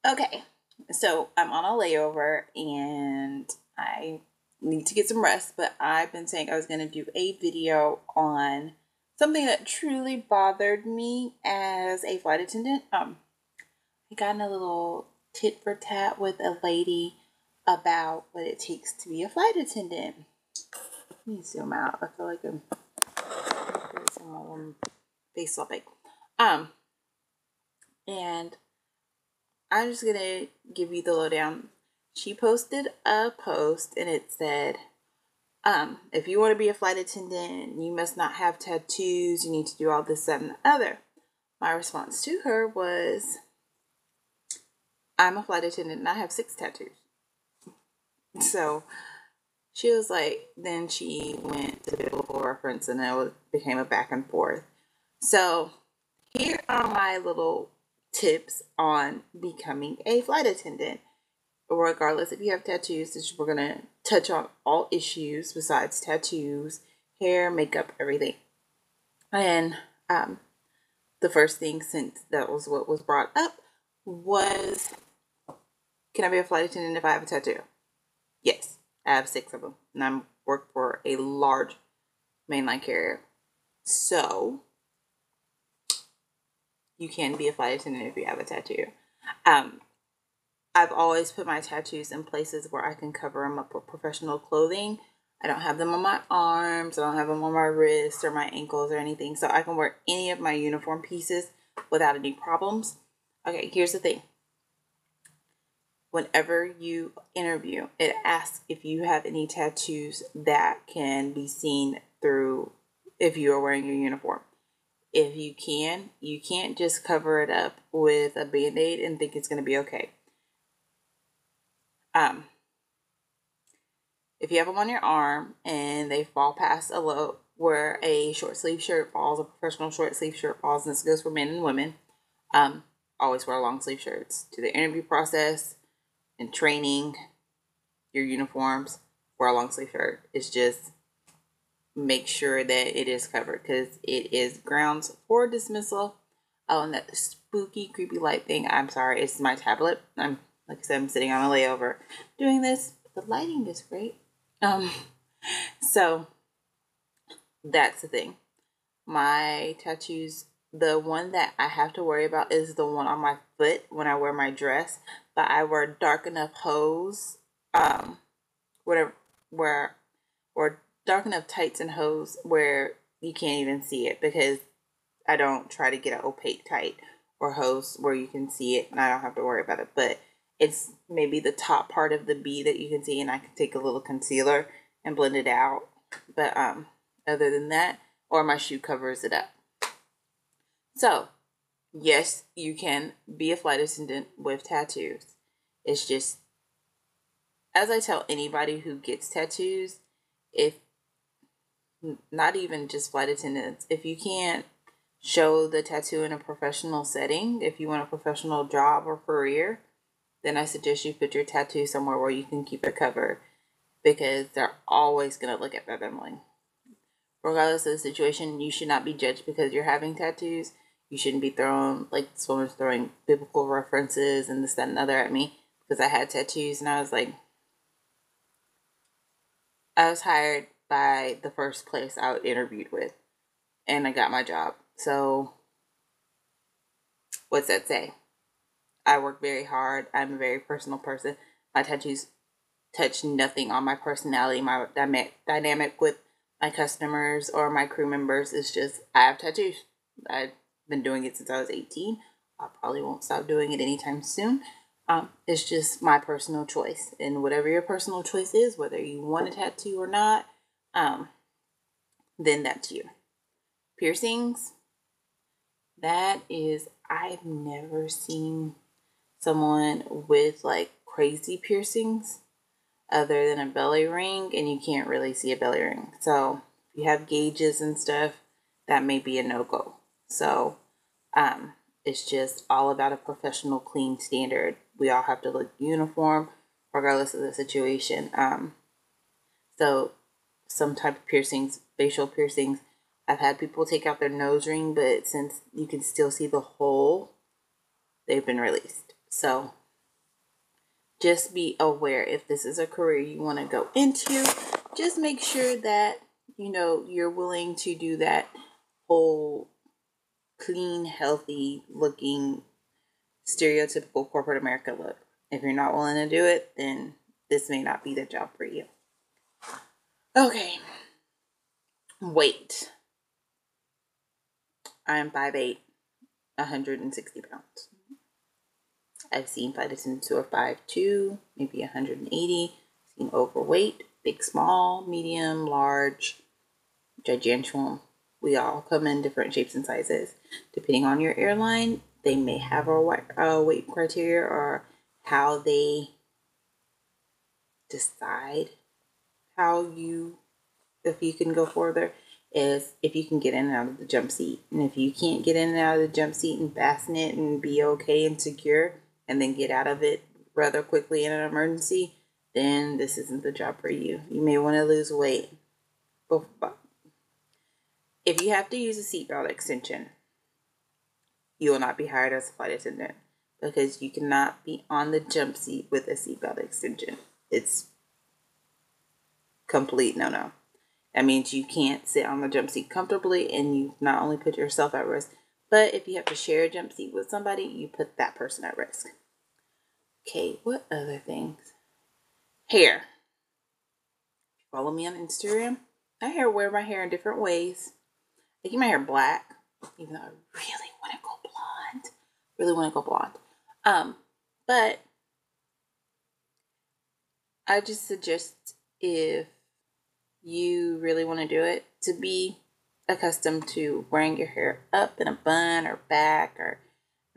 Okay, so I'm on a layover and I need to get some rest, but I've been saying I was going to do a video on something that truly bothered me as a flight attendant. I got in a little tit for tat with a lady about what it takes to be a flight attendant. Let me zoom out. I feel like I'm face swapping. And I'm just gonna give you the lowdown. She posted a post and it said, if you want to be a flight attendant, you must not have tattoos, you need to do all this, that, and the other. My response to her was, I'm a flight attendant and I have 6 tattoos. So she was like, then she went to biblical reference and it became a back and forth. So here are my little tips on becoming a flight attendant. Regardless if you have tattoos, we're going to touch on all issues besides tattoos, hair, makeup, everything. And the first thing, since that was what was brought up, was, can I be a flight attendant if I have a tattoo? Yes, I have 6 of them. And I work for a large mainline carrier. So you can be a flight attendant if you have a tattoo. I've always put my tattoos in places where I can cover them up with professional clothing. I don't have them on my arms. I don't have them on my wrists or my ankles or anything. So I can wear any of my uniform pieces without any problems. Okay, here's the thing. Whenever you interview, it asks if you have any tattoos that can be seen through if you are wearing your uniform. If you can, you can't just cover it up with a Band-Aid and think it's going to be okay. If you have them on your arm and they fall past a low, where a short sleeve shirt falls, a professional short sleeve shirt falls, and this goes for men and women, always wear long sleeve shirts. To the interview process and training, your uniforms, wear a long sleeve shirt. It's just make sure that it is covered because it is grounds for dismissal. Oh, and that spooky, creepy light thing. I'm sorry, it's my tablet. Like I said, I'm sitting on a layover doing this. The lighting is great. So that's the thing. My tattoos, the one that I have to worry about is the one on my foot when I wear my dress. But I wear dark enough hose, or dark enough tights and hose where you can't even see it, because I don't try to get an opaque tight or hose where you can see it and I don't have to worry about it. But it's maybe the top part of the B that you can see, and I can take a little concealer and blend it out. But other than that, or my shoe covers it up. So yes, you can be a flight attendant with tattoos. It's just, as I tell anybody who gets tattoos, if not even just flight attendants, if you can't show the tattoo in a professional setting, if you want a professional job or career, then I suggest you put your tattoo somewhere where you can keep it covered, because they're always going to look at that emblem. Regardless of the situation, you should not be judged because you're having tattoos. You shouldn't be throwing, like this woman's throwing biblical references and this, that, and other at me because I had tattoos. And I was like, I was hired by the first place I interviewed with, and I got my job. So what's that say? I work very hard. I'm a very personal person. My tattoos touch nothing on my personality. My dynamic with my customers or my crew members is just, I have tattoos. I've been doing it since I was 18. I probably won't stop doing it anytime soon. It's just my personal choice. And whatever your personal choice is, whether you want a tattoo or not, then that's you. Piercings, that is, I've never seen someone with like crazy piercings other than a belly ring, and you can't really see a belly ring. So if you have gauges and stuff, that may be a no-go. So it's just all about a professional, clean standard. We all have to look uniform regardless of the situation. So some type of piercings, facial piercings, I've had people take out their nose ring, but since you can still see the hole, they've been released. So just be aware if this is a career you want to go into. Just make sure that, you know, you're willing to do that whole clean, healthy looking, stereotypical corporate America look. If you're not willing to do it, then this may not be the job for you. Okay. Weight. I'm 5'8", 160 pounds. I've seen flight attendants who are 5'2", maybe 180. Seen overweight, big, small, medium, large, gigantuan. We all come in different shapes and sizes. Depending on your airline, they may have a weight criteria, or how they decide if you can go further is if you can get in and out of the jump seat. And if you can't get in and out of the jump seat and fasten it and be okay and secure, and then get out of it rather quickly in an emergency, then this isn't the job for you. You may want to lose weight. If you have to use a seatbelt extension, you will not be hired as a flight attendant, because you cannot be on the jump seat with a seatbelt extension. It's complete no-no. That means you can't sit on the jump seat comfortably, and you not only put yourself at risk, but if you have to share a jump seat with somebody, you put that person at risk. Okay, what other things? Hair. Follow me on Instagram. I wear my hair in different ways. I keep my hair black, even though I really want to go blonde. But I just suggest, if you really want to do it, to be accustomed to wearing your hair up in a bun or back or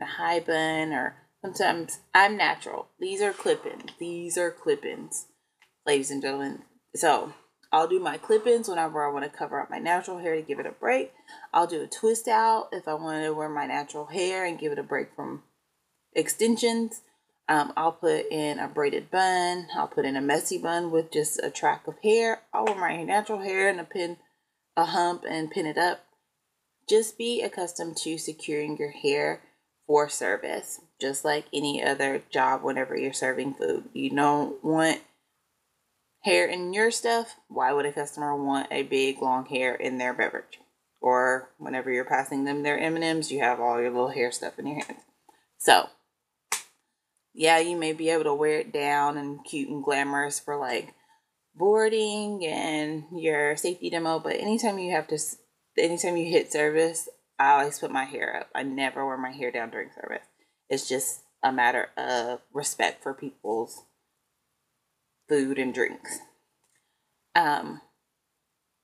in a high bun, or sometimes I'm natural. These are clip-ins, ladies and gentlemen. So I'll do my clip-ins whenever I want to cover up my natural hair to give it a break. I'll do a twist out if I want to wear my natural hair and give it a break from extensions. I'll put in a braided bun. I'll put in a messy bun with just a track of hair. I'll wear my natural hair and a hump and pin it up. Just be accustomed to securing your hair for service, just like any other job. Whenever you're serving food, you don't want hair in your stuff. Why would a customer want a big long hair in their beverage? Or whenever you're passing them their M&Ms, you have all your little hair stuff in your hands. So yeah, you may be able to wear it down and cute and glamorous for like boarding and your safety demo, but anytime you hit service, I always put my hair up. I never wear my hair down during service. It's just a matter of respect for people's food and drinks.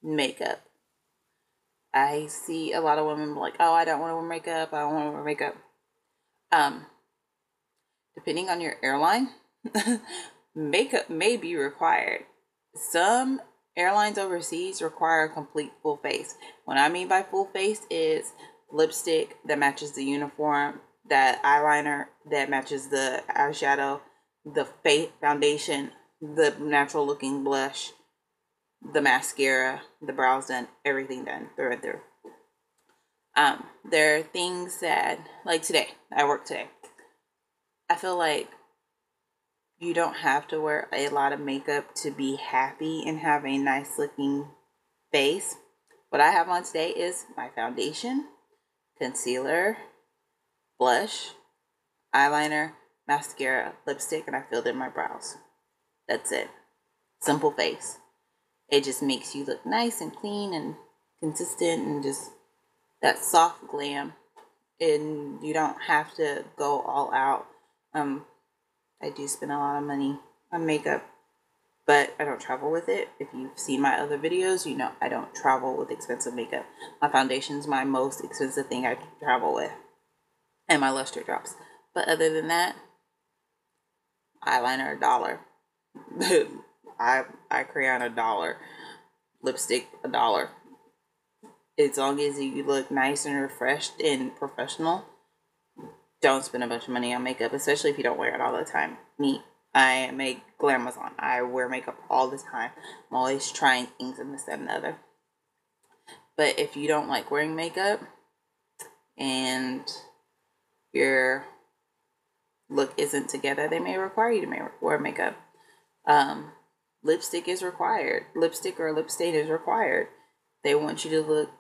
Makeup. I see a lot of women like, oh, I don't want to wear makeup. I don't want to wear makeup. Depending on your airline, makeup may be required. Some airlines overseas require a complete full face. What I mean by full face is lipstick that matches the uniform, that eyeliner that matches the eyeshadow, the face foundation, the natural looking blush, the mascara, the brows done, everything done through and through. There are things that, like today, I work today. I feel like you don't have to wear a lot of makeup to be happy and have a nice looking face. What I have on today is my foundation, concealer, blush, eyeliner, mascara, lipstick, and I filled in my brows. That's it. Simple face. It just makes you look nice and clean and consistent, and just that soft glam. And you don't have to go all out. I do spend a lot of money on makeup, but I don't travel with it. If you've seen my other videos, you know I don't travel with expensive makeup. My foundation's my most expensive thing I travel with, and my luster drops. But other than that, eyeliner $1. I crayon $1. Lipstick $1. As long as you look nice and refreshed and professional, don't spend a bunch of money on makeup, especially if you don't wear it all the time. Me, I make glamazon. I wear makeup all the time. I'm always trying things and this, that, and the other. But if you don't like wearing makeup and you're look isn't together, they may require you to wear makeup. Lipstick is required. Lipstick or lip stain is required. They want you to look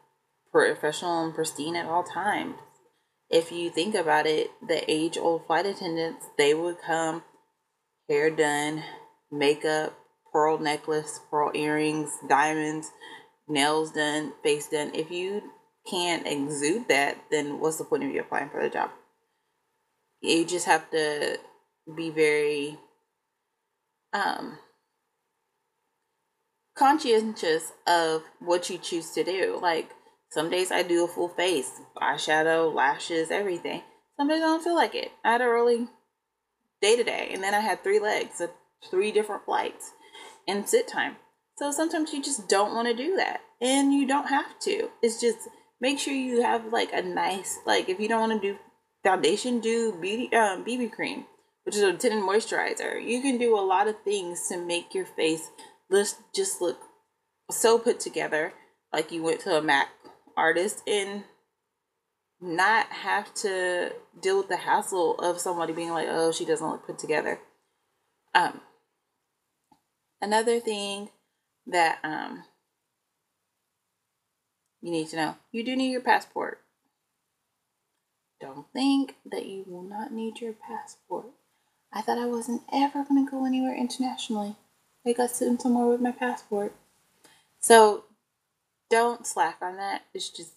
professional and pristine at all times. If you think about it, the age-old flight attendants, they would come hair done, makeup, pearl necklace, pearl earrings, diamonds, nails done, face done. If you can't exude that, then what's the point of you applying for the job? You just have to be very conscientious of what you choose to do. Like, some days I do a full face, eyeshadow, lashes, everything. Some days I don't feel like it. I had a really day today, and then I had 3 legs, 3 different flights, and sit time. So sometimes you just don't want to do that, and you don't have to. It's just make sure you have like a nice, like, if you don't want to do foundation, do BB cream, which is a tinted moisturizer. You can do a lot of things to make your face just look so put together, like you went to a MAC artist, and not have to deal with the hassle of somebody being like, oh, she doesn't look put together. Another thing that you need to know, you do need your passport. Don't think that you will not need your passport. I thought I wasn't ever going to go anywhere internationally. I got sent somewhere with my passport. So don't slack on that. It's just,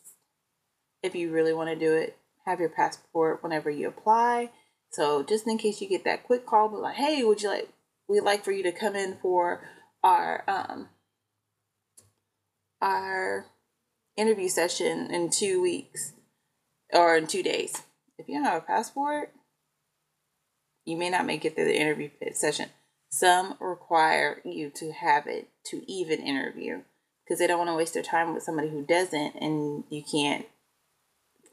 if you really want to do it, have your passport whenever you apply. So just in case you get that quick call, but like, hey, we'd like for you to come in for our interview session in 2 weeks or in 2 days. If you don't have a passport, you may not make it through the interview session. Some require you to have it to even interview, because they don't want to waste their time with somebody who doesn't, and you can't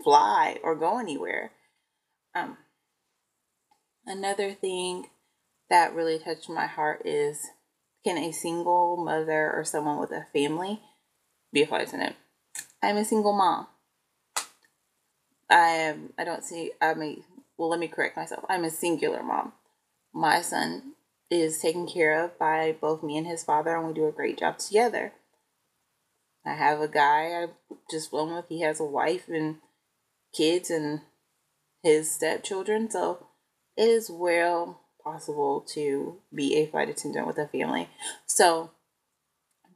fly or go anywhere. Another thing that really touched my heart is, can a single mother or someone with a family be a flight attendant? I'm a single mom. Let me correct myself. I'm a singular mom. My son is taken care of by both me and his father, and we do a great job together. I have a guy I've just flown with. He has a wife and kids and his stepchildren, so it is well possible to be a flight attendant with a family. So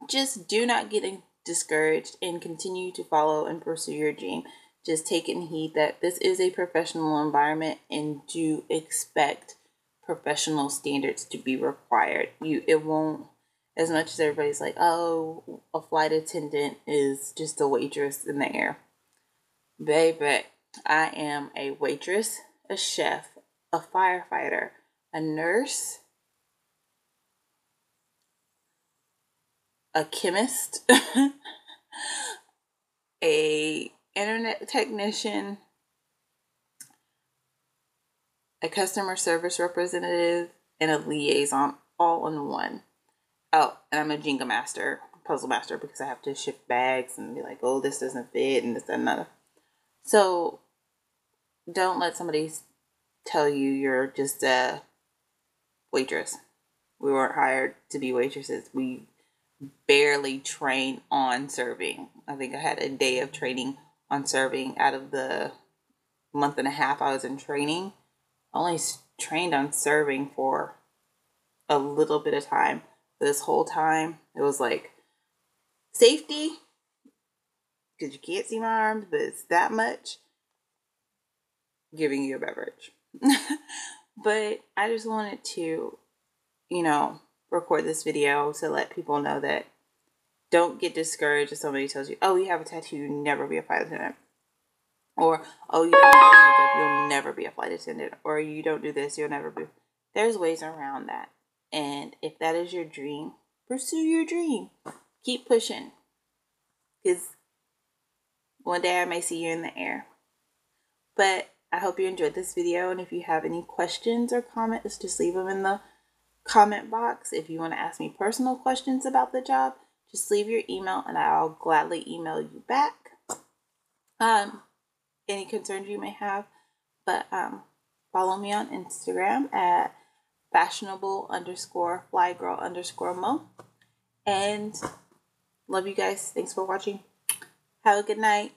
just do not get discouraged and continue to follow and pursue your dream. Just take in heed that this is a professional environment, and do expect professional standards to be required. It won't, as much as everybody's like, oh, a flight attendant is just a waitress in the air. Baby, I am a waitress, a chef, a firefighter, a nurse, a chemist, a internet technician, a customer service representative, and a liaison, all in one. Oh, and I'm a Jenga master, puzzle master, because I have to shift bags and be like, oh, this doesn't fit, and this and another. So don't let somebody tell you you're just a waitress. We weren't hired to be waitresses. We barely train on serving. I think I had a day of training on serving out of the month and a half I was in training. I only trained on serving for a little bit of time. This whole time, it was like safety, because you can't see my arms, but it's that much, giving you a beverage. But I just wanted to, record this video to let people know that don't get discouraged if somebody tells you, oh, you have a tattoo, you'll never be a flight attendant. Or, oh, you don't wear makeup, you'll never be a flight attendant. Or you don't do this, you'll never be. There's ways around that. And if that is your dream, pursue your dream. Keep pushing. Because one day I may see you in the air. But I hope you enjoyed this video. And if you have any questions or comments, just leave them in the comment box. If you want to ask me personal questions about the job, just leave your email and I'll gladly email you back. Any concerns you may have. But follow me on Instagram at fashionable_flygirl_mo. And love you guys. Thanks for watching. Have a good night.